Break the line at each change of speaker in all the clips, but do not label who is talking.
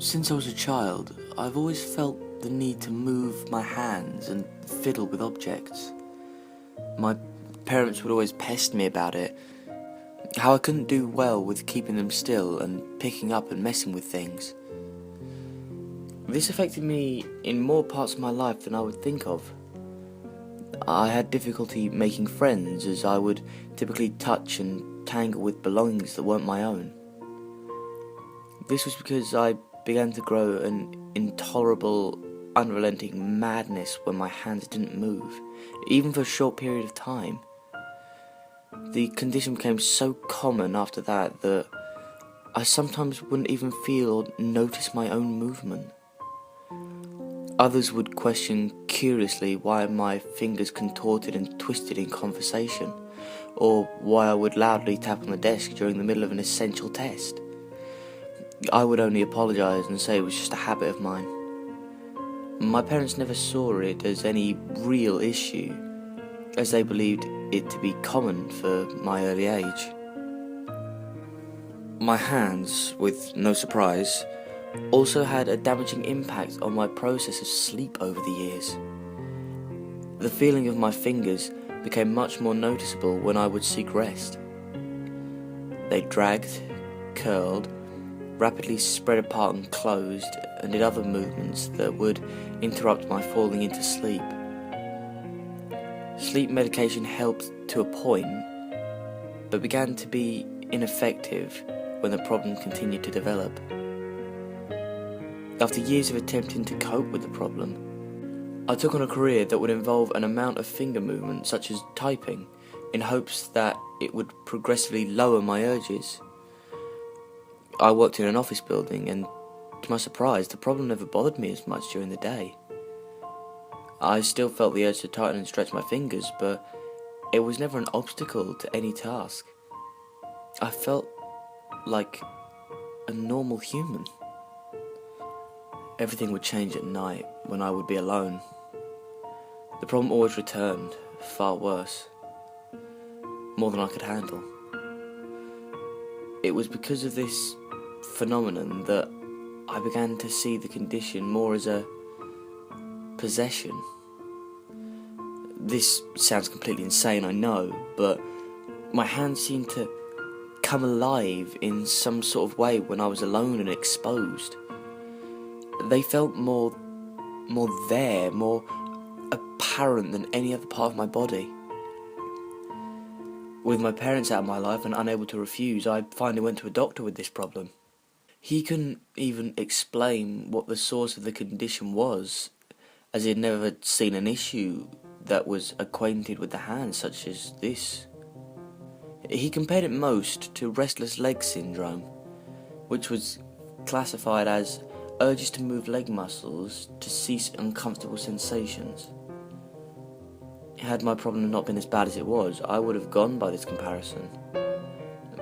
Since I was a child, I've always felt the need to move my hands and fiddle with objects. My parents would always pest me about it, how I couldn't do well with keeping them still and picking up and messing with things. This affected me in more parts of my life than I would think of. I had difficulty making friends, as I would typically touch and tangle with belongings that weren't my own. This was because I began to grow an intolerable, unrelenting madness when my hands didn't move, even for a short period of time. The condition became so common after that I sometimes wouldn't even feel or notice my own movement. Others would question curiously why my fingers contorted and twisted in conversation, or why I would loudly tap on the desk during the middle of an essential test. I would only apologise and say it was just a habit of mine. My parents never saw it as any real issue, as they believed it to be common for my early age. My hands, with no surprise, also had a damaging impact on my process of sleep over the years. The feeling of my fingers became much more noticeable when I would seek rest. They dragged, curled, rapidly spread apart and closed, and did other movements that would interrupt my falling into sleep. Sleep medication helped to a point, but began to be ineffective when the problem continued to develop. After years of attempting to cope with the problem, I took on a career that would involve an amount of finger movement, such as typing, in hopes that it would progressively lower my urges. I worked in an office building, and to my surprise, the problem never bothered me as much during the day. I still felt the urge to tighten and stretch my fingers, but it was never an obstacle to any task. I felt like a normal human. Everything would change at night when I would be alone. The problem always returned, far worse, more than I could handle. It was because of this phenomenon that I began to see the condition more as a possession. This sounds completely insane, I know, but my hands seemed to come alive in some sort of way when I was alone and exposed. They felt more there, more apparent than any other part of my body. With my parents out of my life and unable to refuse, I finally went to a doctor with this problem. He couldn't even explain what the source of the condition was, as he had never seen an issue that was acquainted with the hand such as this. He compared it most to restless leg syndrome, which was classified as urges to move leg muscles to cease uncomfortable sensations. Had my problem not been as bad as it was, I would have gone by this comparison.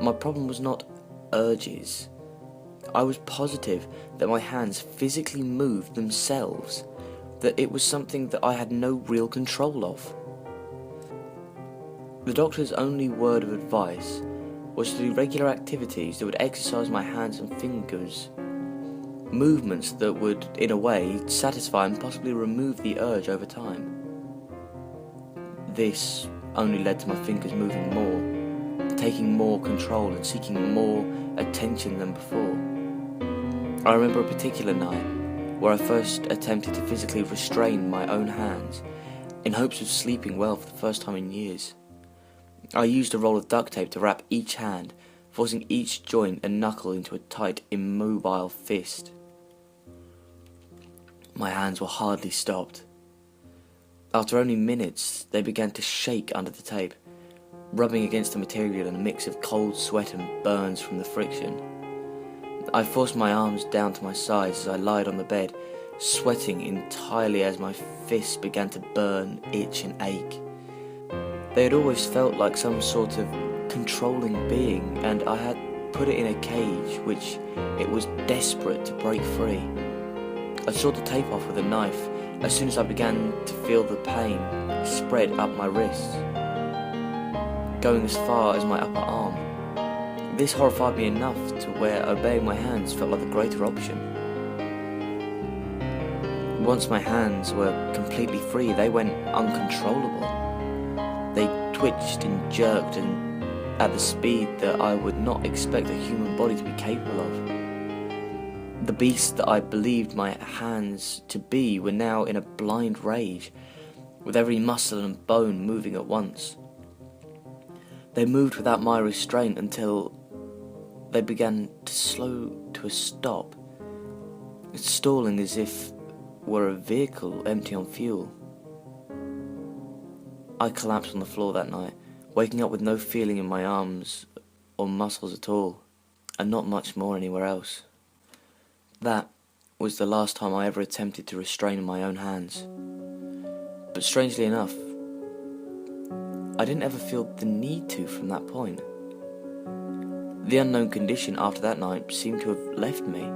My problem was not urges. I was positive that my hands physically moved themselves, that it was something that I had no real control of. The doctor's only word of advice was to do regular activities that would exercise my hands and fingers, movements that would, in a way, satisfy and possibly remove the urge over time. This only led to my fingers moving more, taking more control and seeking more attention than before. I remember a particular night where I first attempted to physically restrain my own hands in hopes of sleeping well for the first time in years. I used a roll of duct tape to wrap each hand, forcing each joint and knuckle into a tight, immobile fist. My hands were hardly stopped. After only minutes, they began to shake under the tape, rubbing against the material in a mix of cold sweat and burns from the friction. I forced my arms down to my sides as I lied on the bed, sweating entirely as my fists began to burn, itch and ache. They had always felt like some sort of controlling being, and I had put it in a cage which it was desperate to break free. I sawed the tape off with a knife as soon as I began to feel the pain spread up my wrists, going as far as my upper arm. This horrified me enough to where obeying my hands felt like a greater option. Once my hands were completely free, they went uncontrollable. They twitched and jerked and at the speed that I would not expect a human body to be capable of. The beast that I believed my hands to be were now in a blind rage, with every muscle and bone moving at once. They moved without my restraint until they began to slow to a stop, stalling as if were a vehicle empty on fuel. I collapsed on the floor that night, waking up with no feeling in my arms or muscles at all, and not much more anywhere else. That was the last time I ever attempted to restrain my own hands. But strangely enough, I didn't ever feel the need to from that point. The unknown condition after that night seemed to have left me.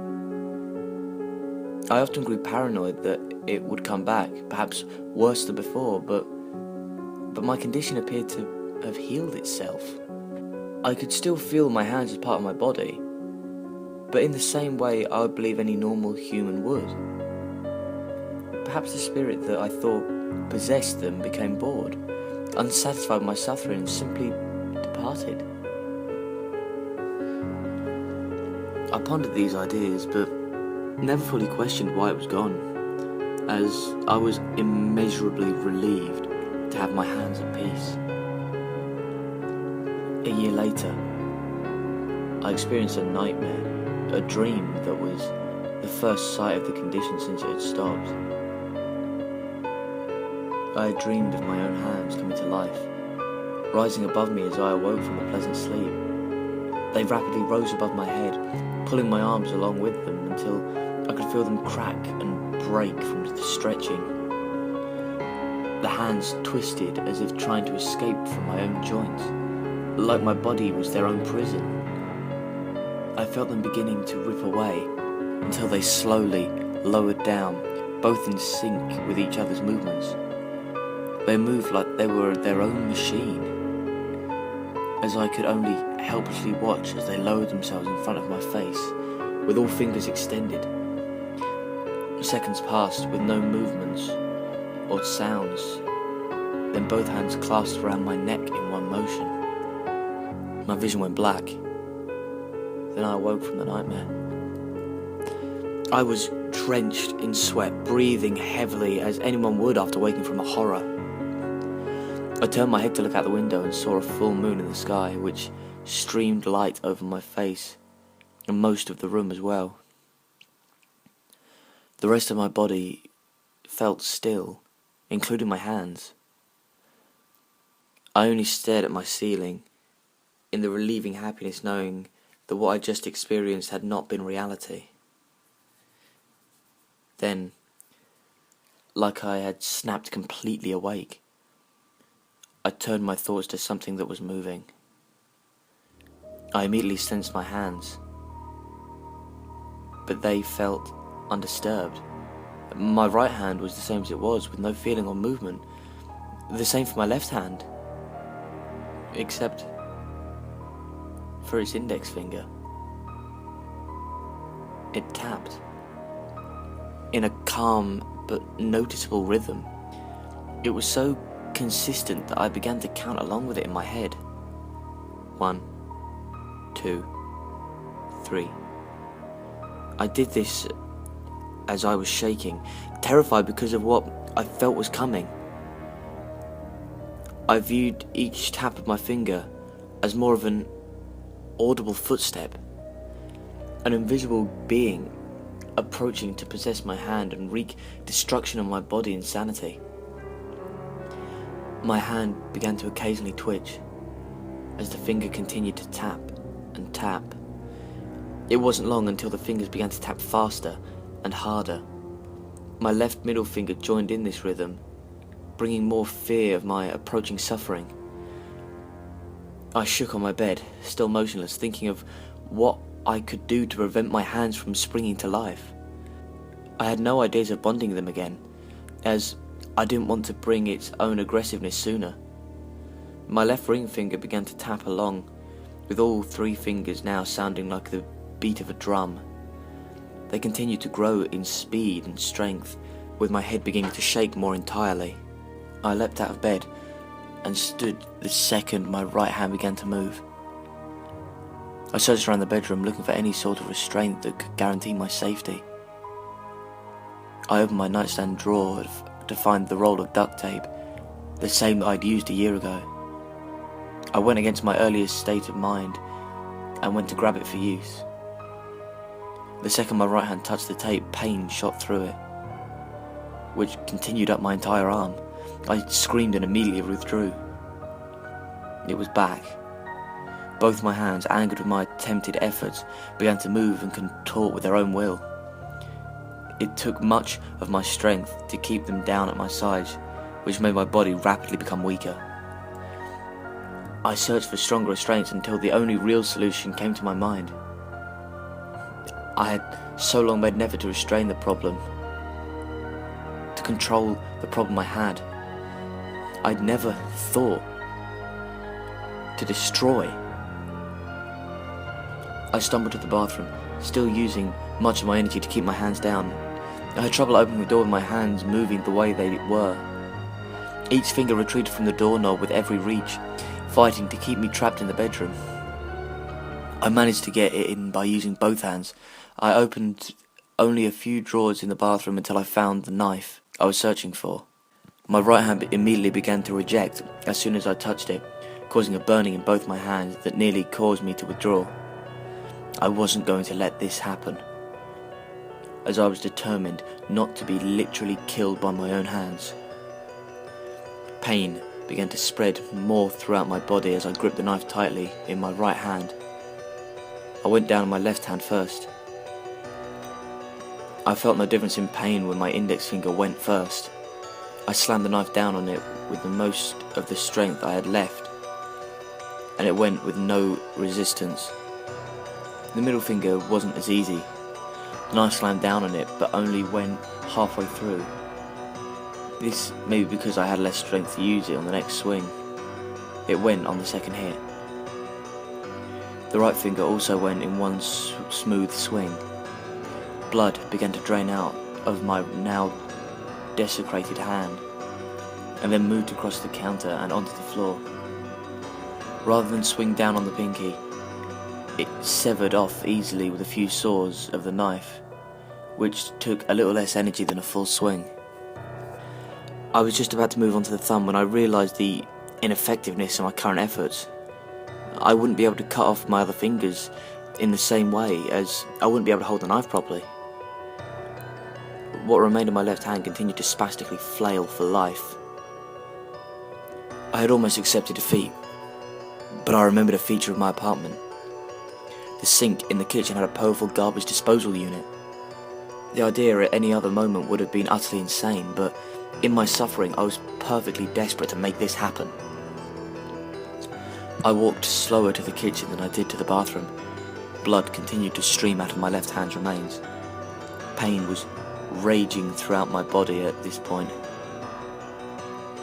I often grew paranoid that it would come back, perhaps worse than before, but my condition appeared to have healed itself. I could still feel my hands as part of my body, but in the same way I would believe any normal human would. Perhaps the spirit that I thought possessed them became bored, unsatisfied with my suffering, and simply departed. I pondered these ideas, but never fully questioned why it was gone, as I was immeasurably relieved to have my hands at peace. A year later, I experienced a nightmare, a dream that was the first sight of the condition since it had stopped. I had dreamed of my own hands coming to life, rising above me as I awoke from a pleasant sleep. They rapidly rose above my head, pulling my arms along with them until I could feel them crack and break from the stretching. The hands twisted as if trying to escape from my own joints, like my body was their own prison. I felt them beginning to rip away until they slowly lowered down, both in sync with each other's movements. They moved like they were their own machine, as I could only helplessly watch as they lowered themselves in front of my face, with all fingers extended. Seconds passed with no movements or sounds, then both hands clasped around my neck in one motion. My vision went black. Then I awoke from the nightmare. I was drenched in sweat, breathing heavily as anyone would after waking from a horror. I turned my head to look out the window and saw a full moon in the sky, which streamed light over my face and most of the room as well. The rest of my body felt still, including my hands. I only stared at my ceiling, in the relieving happiness knowing that what I just experienced had not been reality. Then, like I had snapped completely awake, I turned my thoughts to something that was moving. I immediately sensed my hands, but they felt undisturbed. My right hand was the same as it was, with no feeling or movement. The same for my left hand, except for its index finger. It tapped, in a calm but noticeable rhythm. It was so consistent that I began to count along with it in my head. 1, 2, 3. I did this as I was shaking, terrified because of what I felt was coming. I viewed each tap of my finger as more of an audible footstep, an invisible being approaching to possess my hand and wreak destruction on my body and sanity. My hand began to occasionally twitch as the finger continued to tap and tap. It wasn't long until the fingers began to tap faster and harder. My left middle finger joined in this rhythm, bringing more fear of my approaching suffering. I shook on my bed, still motionless, thinking of what I could do to prevent my hands from springing to life. I had no ideas of bonding them again, as I didn't want to bring its own aggressiveness sooner. My left ring finger began to tap along, with all 3 fingers now sounding like the beat of a drum. They continued to grow in speed and strength, with my head beginning to shake more entirely. I leapt out of bed and stood the second my right hand began to move. I searched around the bedroom looking for any sort of restraint that could guarantee my safety. I opened my nightstand drawer to find the roll of duct tape, the same that I'd used a year ago. I went against my earliest state of mind and went to grab it for use. The second my right hand touched the tape, pain shot through it, which continued up my entire arm. I screamed and immediately withdrew. It was back. Both my hands, angered with my attempted efforts, began to move and contort with their own will. It took much of my strength to keep them down at my sides, which made my body rapidly become weaker. I searched for stronger restraints until the only real solution came to my mind. I had so long made an effort to restrain the problem, to control the problem I had. I'd never thought to destroy. I stumbled to the bathroom, still using much of my energy to keep my hands down. I had trouble opening the door with my hands moving the way they were. Each finger retreated from the doorknob with every reach, fighting to keep me trapped in the bedroom. I managed to get it in by using both hands. I opened only a few drawers in the bathroom until I found the knife I was searching for. My right hand immediately began to reject as soon as I touched it, causing a burning in both my hands that nearly caused me to withdraw. I wasn't going to let this happen, as I was determined not to be literally killed by my own hands. Pain began to spread more throughout my body as I gripped the knife tightly in my right hand. I went down on my left hand first. I felt no difference in pain when my index finger went first. I slammed the knife down on it with the most of the strength I had left, and it went with no resistance. The middle finger wasn't as easy. The knife slammed down on it, but only went halfway through. This may be because I had less strength to use it on the next swing. It went on the second hit. The right finger also went in one smooth swing. Blood began to drain out of my now desecrated hand, and then moved across the counter and onto the floor. Rather than swing down on the pinky, it severed off easily with a few saws of the knife, which took a little less energy than a full swing. I was just about to move on to the thumb when I realised the ineffectiveness of my current efforts. I wouldn't be able to cut off my other fingers in the same way, as I wouldn't be able to hold the knife properly. What remained of my left hand continued to spastically flail for life. I had almost accepted defeat, but I remembered a feature of my apartment. The sink in the kitchen had a powerful garbage disposal unit. The idea at any other moment would have been utterly insane, but in my suffering I was perfectly desperate to make this happen. I walked slower to the kitchen than I did to the bathroom. Blood continued to stream out of my left hand's remains. Pain was raging throughout my body at this point,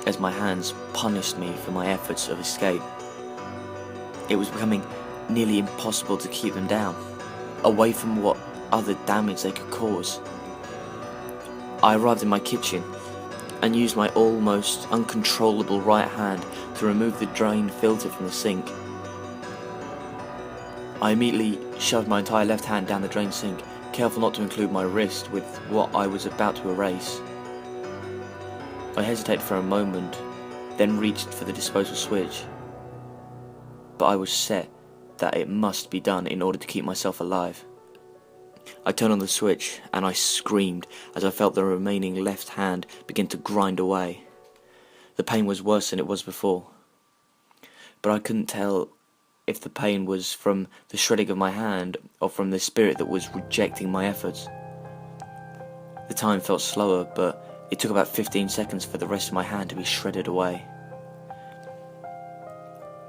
as my hands punished me for my efforts of escape. It was becoming nearly impossible to keep them down, away from what other damage they could cause. I arrived in my kitchen and used my almost uncontrollable right hand to remove the drain filter from the sink. I immediately shoved my entire left hand down the drain sink, careful not to include my wrist with what I was about to erase. I hesitated for a moment, then reached for the disposal switch, but I was set that it must be done in order to keep myself alive. I turned on the switch and I screamed as I felt the remaining left hand begin to grind away. The pain was worse than it was before, but I couldn't tell if the pain was from the shredding of my hand or from the spirit that was rejecting my efforts. The time felt slower, but it took about 15 seconds for the rest of my hand to be shredded away.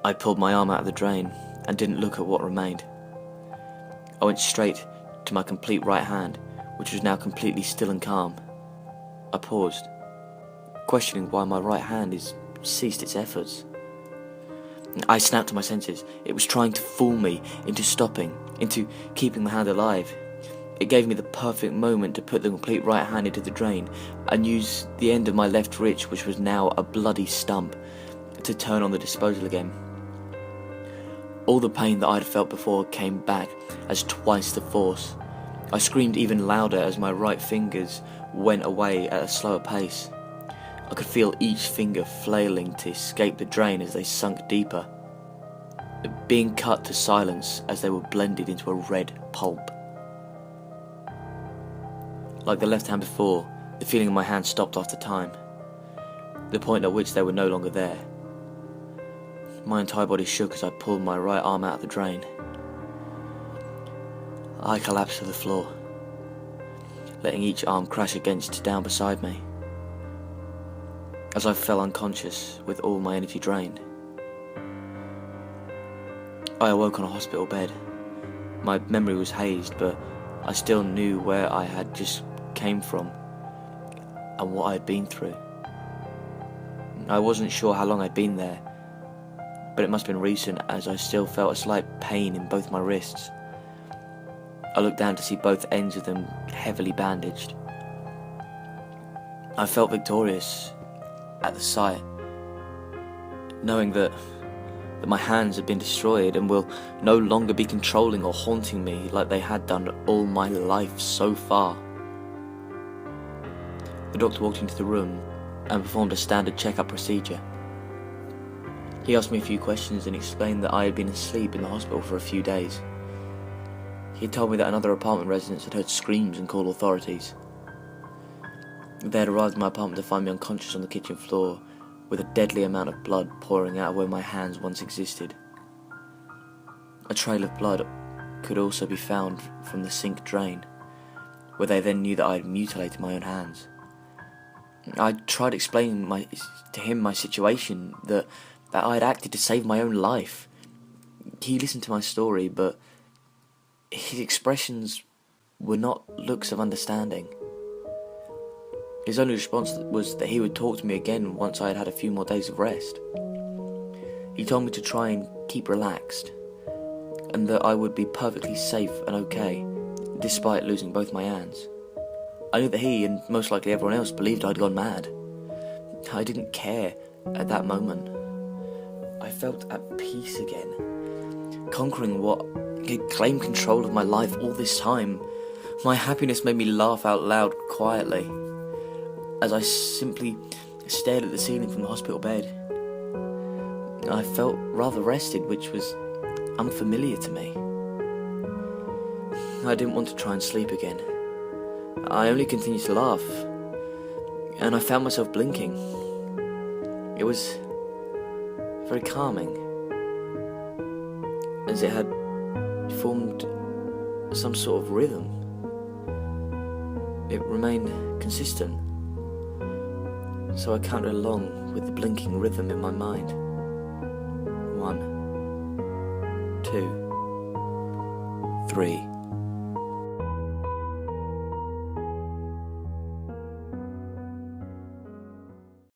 I pulled my arm out of the drain and didn't look at what remained. I went straight to my complete right hand, which was now completely still and calm. I paused, questioning why my right hand had ceased its efforts. I snapped to my senses. It was trying to fool me into stopping, into keeping the hand alive. It gave me the perfect moment to put the complete right hand into the drain and use the end of my left wrist, which was now a bloody stump, to turn on the disposal again. All the pain that I had felt before came back as twice the force. I screamed even louder as my right fingers went away at a slower pace. I could feel each finger flailing to escape the drain as they sunk deeper, being cut to silence as they were blended into a red pulp. Like the left hand before, the feeling in my hand stopped after time, the point at which they were no longer there. My entire body shook as I pulled my right arm out of the drain. I collapsed to the floor, letting each arm crash against down beside me, as I fell unconscious with all my energy drained. I awoke on a hospital bed. My memory was hazed, but I still knew where I had just came from and what I had been through. I wasn't sure how long I'd been there, but it must have been recent, as I still felt a slight pain in both my wrists. I looked down to see both ends of them heavily bandaged. I felt victorious at the sight, knowing that my hands had been destroyed and will no longer be controlling or haunting me like they had done all my life so far. The doctor walked into the room and performed a standard checkup procedure. He asked me a few questions and explained that I had been asleep in the hospital for a few days. He had told me that another apartment residents had heard screams and called authorities. They had arrived at my apartment to find me unconscious on the kitchen floor, with a deadly amount of blood pouring out where my hands once existed. A trail of blood could also be found from the sink drain, where they then knew that I had mutilated my own hands. I tried explaining to him my situation, that I had acted to save my own life. He listened to my story, but his expressions were not looks of understanding. His only response was that he would talk to me again once I had had a few more days of rest. He told me to try and keep relaxed, and that I would be perfectly safe and okay, despite losing both my hands. I knew that he, and most likely everyone else, believed I'd gone mad. I didn't care at that moment. I felt at peace again, conquering what had claimed control of my life all this time. My happiness made me laugh out loud quietly, as I simply stared at the ceiling from the hospital bed. I felt rather rested, which was unfamiliar to me. I didn't want to try and sleep again. I only continued to laugh, and I found myself blinking. It was very calming, as it had formed some sort of rhythm. It remained consistent, so I counted along with the blinking rhythm in my mind. 1, 2, 3.